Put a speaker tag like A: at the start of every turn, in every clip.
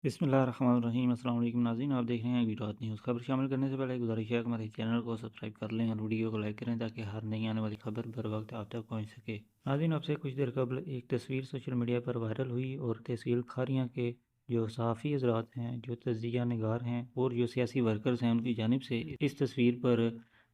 A: बिस्मिल्लाहिर्रहमानिर्रहीम। अस्सलाम वालेकुम नाज़रीन, आप देख रहे हैं गुजरात न्यूज़। खबर शामिल करने से पहले गुजारिश है कि हमारे चैनल को सब्सक्राइब कर लें और वीडियो को लाइक करें ताकि हर नई आने वाली खबर बर वक्त आप तक पहुंच सके। नाज़रीन, आपसे कुछ देर कबल एक तस्वीर सोशल मीडिया पर वायरल हुई और तहसील खारियाँ के जो सहाफ़ी हज़रात हैं, जो तजिया निगार हैं और जो सियासी वर्कर्स हैं, उनकी जानिब से इस तस्वीर पर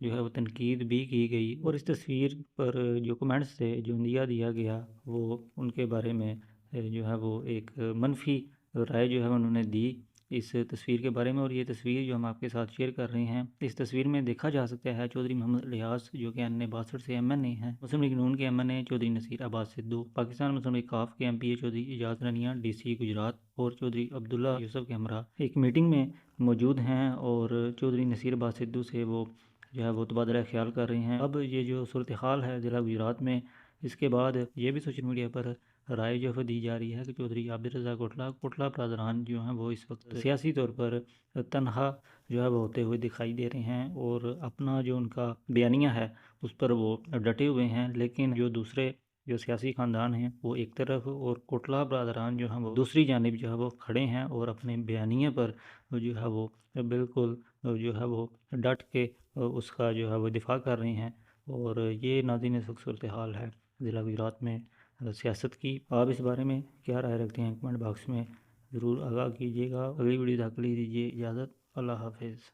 A: जो है वो तनकीद भी की गई और इस तस्वीर पर जो कमेंट्स थे, जो दिया दिया गया, वो उनके बारे में जो है वो एक मनफी राय जो है उन्होंने दी इस तस्वीर के बारे में। और ये तस्वीर जो हम आपके साथ शेयर कर रहे हैं, इस तस्वीर में देखा जा सकता है चौधरी मोहम्मद लियास जो कि N62 से MNA हैं, मुस्लिम लीग नून के MNA चौधरी नसीर अब्बास सिद्धू, पाकिस्तान मुस्लिम लीग काफ के MPA चौधरी इजाज़ रनिया DC गुजरात और चौधरी अब्दुल्ला यूसुफ के हमरा एक मीटिंग में मौजूद हैं और चौधरी नसीर अब्बास सिद्धू से वो जो है वो तबादला ख्याल कर रहे हैं। अब ये जो सूरत हाल है ज़िला गुजरात में, इसके बाद ये भी सोशल मीडिया पर राय जो है दी जा रही है कि चौधरी आबिद रज़ा कोटला बरदरान जो हैं वो इस वक्त सियासी तौर पर तनहा जो है वो होते हुए दिखाई दे रहे हैं और अपना जो उनका बयानिया है उस पर वो डटे हुए हैं। लेकिन जो दूसरे जो सियासी ख़ानदान हैं वो एक तरफ और कोटला बरदरान जो हैं वो दूसरी जानिब जो है वो खड़े हैं और अपने बयानिए पर जो है वो बिल्कुल जो है वो डट के उसका जो है वो दिफा कर रहे हैं। और ये नाज़रीन इस वक्त सूरत हाल है ज़िला गुजरात में सियासत की। आप इस बारे में क्या राय रखते हैं कमेंट बॉक्स में ज़रूर आगाह कीजिएगा। अगली वीडियो तक के लिए दीजिए इजाज़त। अल्लाह हाफिज़।